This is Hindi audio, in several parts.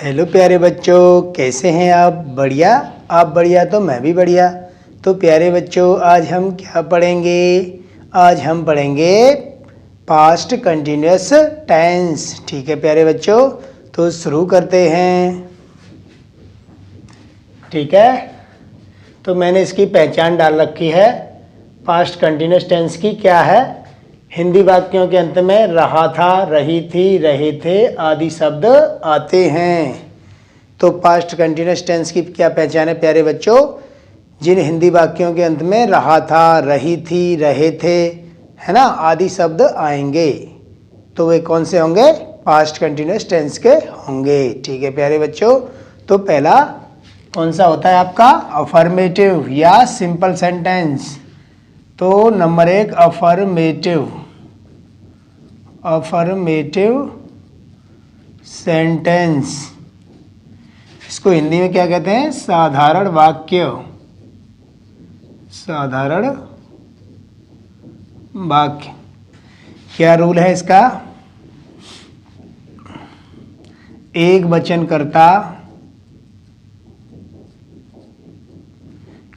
हेलो प्यारे बच्चों, कैसे हैं आप? बढ़िया। आप बढ़िया तो मैं भी बढ़िया। तो प्यारे बच्चों, आज हम क्या पढ़ेंगे? आज हम पढ़ेंगे पास्ट कंटिन्यूअस टेंस। ठीक है प्यारे बच्चों, तो शुरू करते हैं। ठीक है, तो मैंने इसकी पहचान डाल रखी है। पास्ट कंटिन्यूअस टेंस की क्या है? हिंदी वाक्यों के अंत में रहा था, रही थी, रहे थे आदि शब्द आते हैं। तो पास्ट कंटिन्यूअस टेंस की क्या पहचान है प्यारे बच्चों? जिन हिंदी वाक्यों के अंत में रहा था, रही थी, रहे थे, है ना, आदि शब्द आएंगे, तो वे कौन से होंगे? पास्ट कंटिन्यूअस टेंस के होंगे। ठीक है प्यारे बच्चों, तो पहला कौन सा होता है आपका? अफर्मेटिव या सिंपल सेंटेंस। तो नंबर 1 अफर्मेटिव। अफर्मेटिव सेंटेंस, इसको हिंदी में क्या कहते हैं? साधारण वाक्य। साधारण वाक्य। क्या रूल है इसका? एक वचनकर्ता,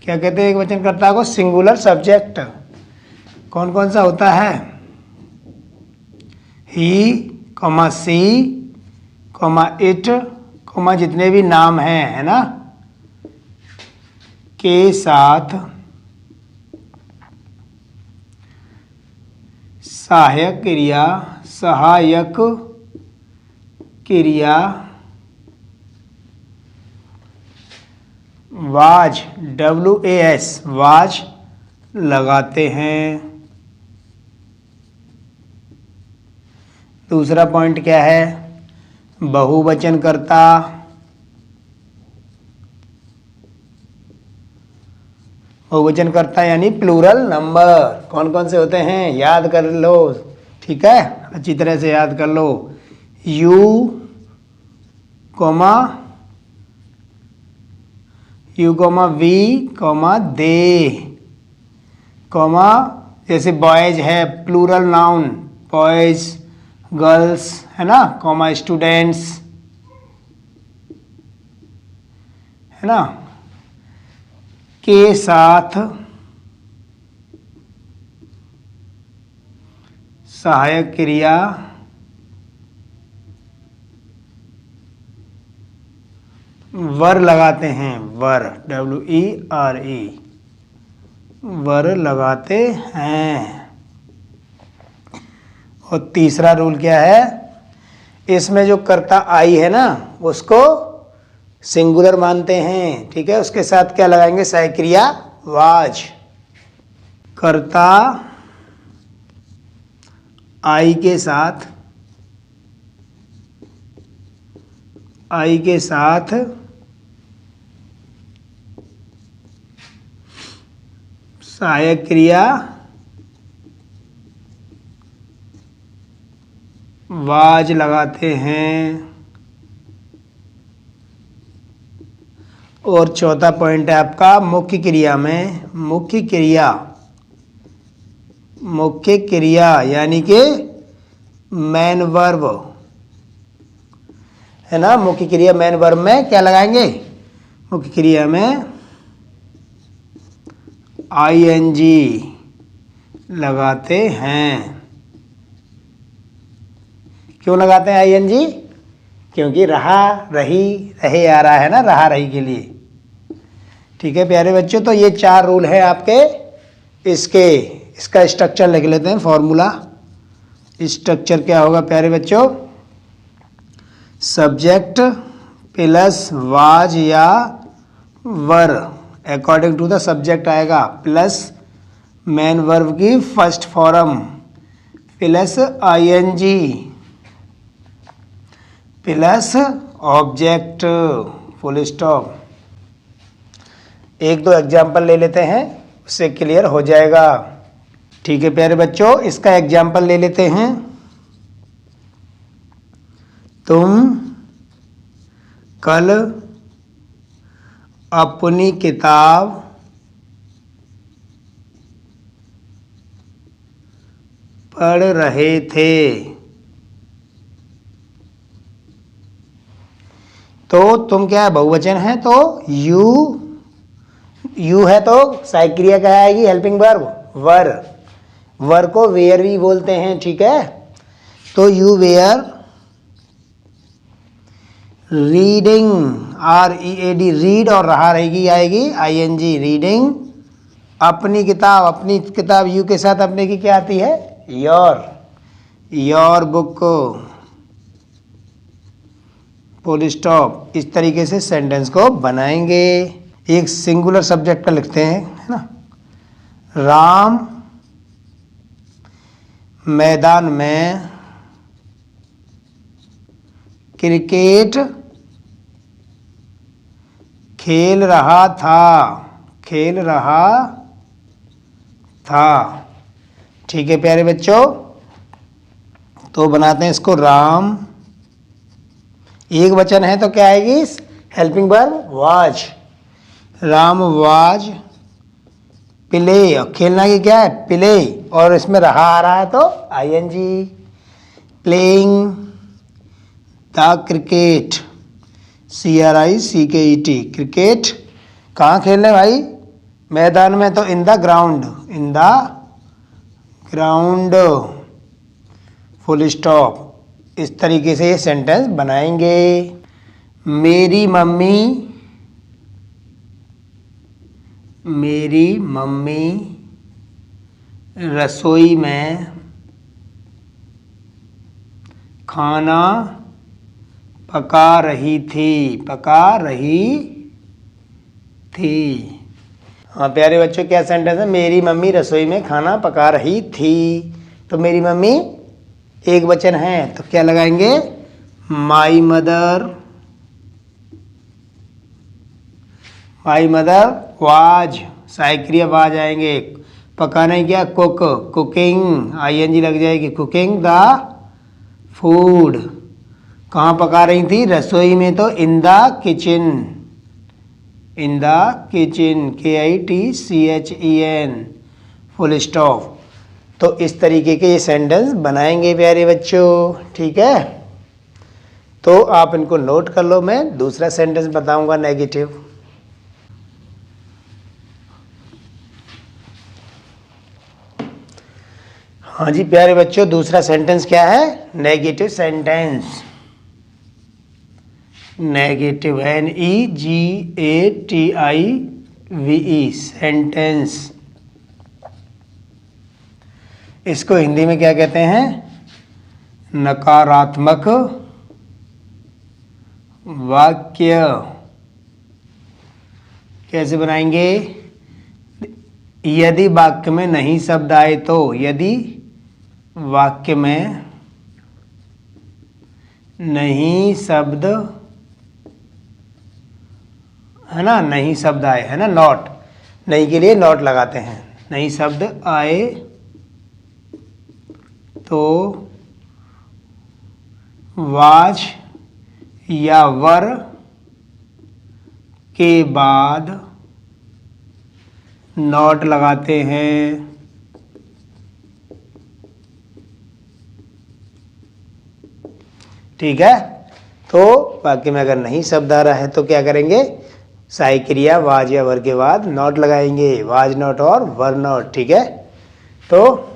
क्या कहते हैं एक वचनकर्ता को? Singular subject. कौन कौन सा होता है? He, comma she, comma it, comma जितने भी नाम हैं, है ना, के साथ सहायक क्रिया, सहायक क्रिया वाज, WAS, वाज लगाते हैं। दूसरा पॉइंट क्या है? बहुवचनकर्ता। बहुवचनकर्ता यानी प्लूरल नंबर। कौन कौन से होते हैं? याद कर लो। ठीक है, अच्छी तरह से याद कर लो। You, comma you, comma we, comma they, comma जैसे बॉयज है, प्लूरल नाउन, बॉयज, गर्ल्स, है ना, कॉमा स्टूडेंट्स, है ना, के साथ सहायक क्रिया वर लगाते हैं। वर, WERE, वर लगाते हैं। और तीसरा रूल क्या है? इसमें जो कर्ता आई है ना, उसको सिंगुलर मानते हैं। ठीक है, उसके साथ क्या लगाएंगे? सहायक क्रिया वाज। कर्ता आई के साथ, आई के साथ सहायक क्रिया वाज लगाते हैं। और चौथा पॉइंट है आपका मुख्य क्रिया में, मुख्य क्रिया, मुख्य क्रिया यानी कि मेन वर्ब, है ना, मुख्य क्रिया मेन वर्ब में क्या लगाएंगे? मुख्य क्रिया में ING लगाते हैं। क्यों लगाते हैं ING? क्योंकि रहा, रही, रहे आ रहा है ना, रहा रही के लिए। ठीक है प्यारे बच्चों, तो ये 4 रूल है आपके। इसका स्ट्रक्चर लिख लेते हैं, फॉर्मूला। स्ट्रक्चर क्या होगा प्यारे बच्चों? सब्जेक्ट प्लस वाज या वर, अकॉर्डिंग टू द सब्जेक्ट आएगा, प्लस मेन वर्ब की first form, plus ING, plus object, full stop. एक दो एग्जाम्पल ले लेते हैं, उससे क्लियर हो जाएगा। ठीक है प्यारे बच्चों, इसका एग्जाम्पल ले लेते हैं। तुम कल अपनी किताब पढ़ रहे थे। तो तुम क्या है, बहुवचन है, तो यू है तो सहायक क्रिया क्या आएगी, हेल्पिंग वर्ब वर। वर को वेयर भी बोलते हैं, ठीक है। तो you were reading, READ, read और रहा रहेगी आएगी ING, रीडिंग अपनी किताब। अपनी किताब यू के साथ अपने की क्या आती है, योर बुक, फुल स्टॉप। इस तरीके से सेंटेंस को बनाएंगे। एक सिंगुलर सब्जेक्ट का लिखते हैं, है ना। राम मैदान में क्रिकेट खेल रहा था। ठीक है प्यारे बच्चों, तो बनाते हैं इसको। राम एक वचन है तो क्या आएगी, helping verb was. Ram was play, और खेलना की क्या है, प्ले, और इसमें रहा आ रहा है तो ING, playing the cricket, CRICKET, cricket कहाँ खेलने भाई, मैदान में, तो in the ground, full stop. इस तरीके से ये सेंटेंस बनाएंगे। मेरी मम्मी रसोई में खाना पका रही थी। हाँ प्यारे बच्चों, क्या सेंटेंस है, मेरी मम्मी रसोई में खाना पका रही थी। तो मेरी मम्मी एक वचन है तो क्या लगाएंगे, माई मदर वाज, सहायक क्रिया वाज आएंगे। पकाना ही क्या, कुकिंग, ING लग जाएगी, कुकिंग द फूड। कहाँ पका रही थी, रसोई में, तो in the kitchen, KITCHEN, full stop. तो इस तरीके के ये सेंटेंस बनाएंगे प्यारे बच्चों, ठीक है। तो आप इनको नोट कर लो, मैं दूसरा सेंटेंस बताऊंगा नेगेटिव। हाँ जी प्यारे बच्चों, दूसरा सेंटेंस क्या है, negative sentence. Negative NEGATIVE, sentence. इसको हिंदी में क्या कहते हैं, नकारात्मक वाक्य। कैसे बनाएंगे, यदि वाक्य में नहीं शब्द आए तो, यदि वाक्य में नहीं शब्द, है ना, नहीं शब्द आए, है ना, नॉट, नहीं के लिए नॉट लगाते हैं, नहीं शब्द आए तो वाज या वर के बाद नॉट लगाते हैं। ठीक है, तो वाक्य में अगर नहीं शब्द आ रहा है तो क्या करेंगे, सहायक क्रिया वाज या वर के बाद नॉट लगाएंगे, वाज नॉट और वर नॉट। ठीक है, तो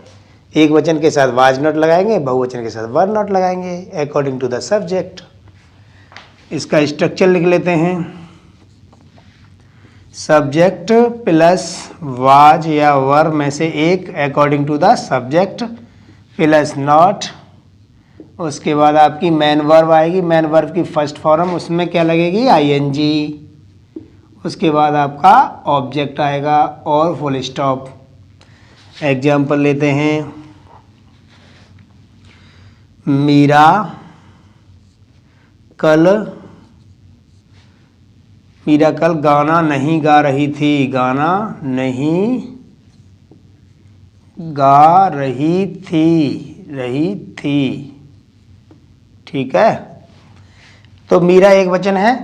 एक वचन के साथ वाज नॉट लगाएंगे, बहुवचन के साथ वर नॉट लगाएंगे अकॉर्डिंग टू द सब्जेक्ट। इसका स्ट्रक्चर लिख लेते हैं, सब्जेक्ट प्लस वाज या वर में से एक according to the subject plus not. उसके बाद आपकी मैन वर्ब आएगी, मैन वर्ब की फर्स्ट फॉर्म, उसमें क्या लगेगी, ING। उसके बाद आपका ऑब्जेक्ट आएगा और फुल स्टॉप। एग्जाम्पल लेते हैं, मीरा कल गाना नहीं गा रही थी, गाना नहीं गा रही थी। ठीक है, तो मीरा एक वचन है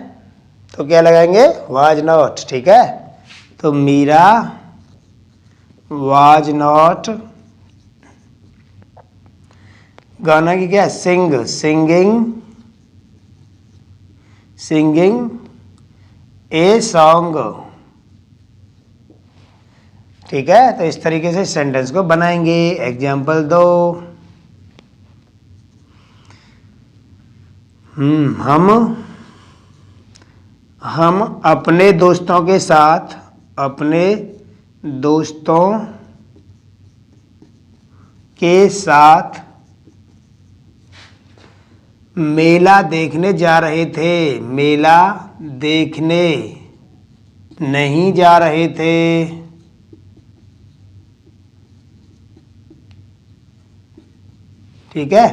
तो क्या लगाएंगे, वाज नॉट। ठीक है, तो मीरा वाज नॉट, गाना की क्या, सिंगिंग सिंगिंग ए सॉन्ग। ठीक है, तो इस तरीके से सेंटेंस को बनाएंगे। एग्जाम्पल दो। हम अपने दोस्तों के साथ मेला देखने जा रहे थे। मेला देखने नहीं जा रहे थे। ठीक है,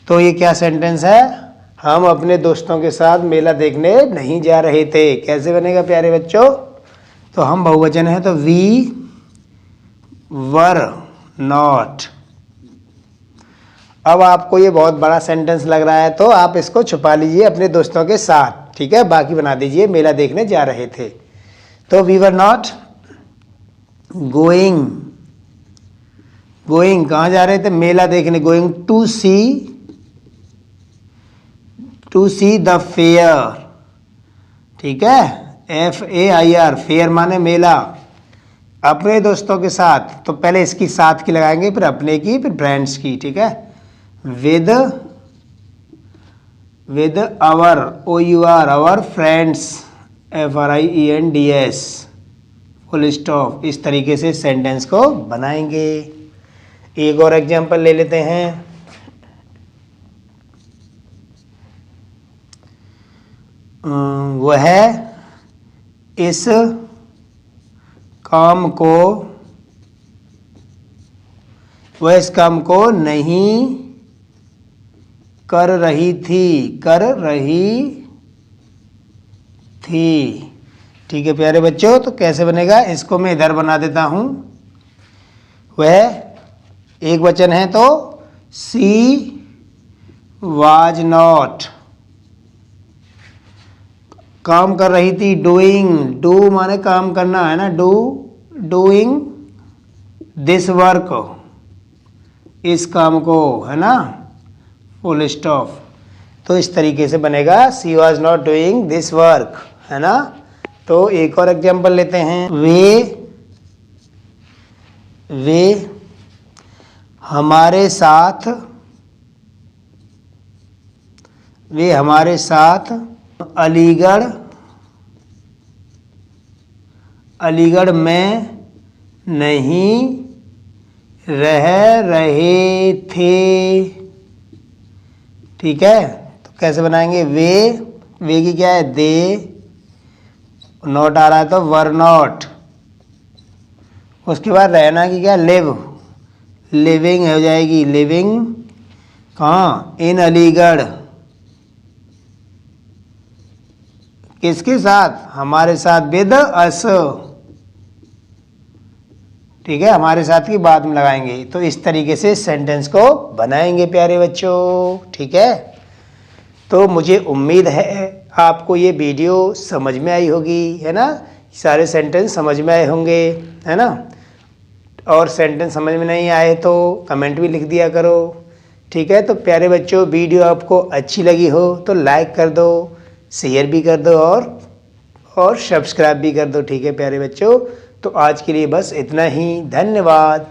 तो ये क्या सेंटेंस है? हम अपने दोस्तों के साथ मेला देखने नहीं जा रहे थे। कैसे बनेगा प्यारे बच्चों? तो हम बहुवचन है तो वी वर नॉट। अब आपको ये बहुत बड़ा सेंटेंस लग रहा है तो आप इसको छुपा लीजिए अपने दोस्तों के साथ। ठीक है, बाकी बना दीजिए मेला देखने जा रहे थे। तो वी वर नॉट गोइंग। कहाँ जा रहे थे? मेला देखने। Going to see the fair. ठीक है, FAIR, फेयर माने मेला। अपने दोस्तों के साथ, तो पहले इसकी साथ की लगाएंगे, फिर अपने की, फिर फ्रेंड्स की। ठीक है, with our our friends FRIENDS full stop. इस तरीके से सेंटेंस को बनाएंगे। एक और एग्जांपल ले लेते हैं। वह इस काम को नहीं कर रही थी। ठीक है प्यारे बच्चों, तो कैसे बनेगा? इसको मैं इधर बना देता हूं। वह एक वचन है तो सी वाज नॉट। काम कर रही थी, डूइंग। डू माने काम करना है ना, डूइंग दिस वर्क, इस काम को, है ना, फुल स्टॉप। तो इस तरीके से बनेगा she was not doing this work, है ना। तो एक और एग्जांपल लेते हैं। वे हमारे साथ अलीगढ़ में नहीं रह रहे थे। ठीक है, तो कैसे बनाएंगे? वे की क्या है? दे। नॉट आ रहा है तो वर नॉट। उसके बाद रहना की क्या? लिविंग हो जाएगी। लिविंग कहाँ? इन अलीगढ़। किसके साथ? हमारे साथ। With us. ठीक है, हमारे साथ की बाद में लगाएंगे। तो इस तरीके से सेंटेंस को बनाएंगे प्यारे बच्चों। ठीक है, तो मुझे उम्मीद है आपको ये वीडियो समझ में आई होगी, है ना। सारे सेंटेंस समझ में आए होंगे, है ना। और सेंटेंस समझ में नहीं आए तो कमेंट भी लिख दिया करो। ठीक है, तो प्यारे बच्चों, वीडियो आपको अच्छी लगी हो तो लाइक कर दो, शेयर भी कर दो और सब्सक्राइब भी कर दो। ठीक है प्यारे बच्चों, तो आज के लिए बस इतना ही। धन्यवाद।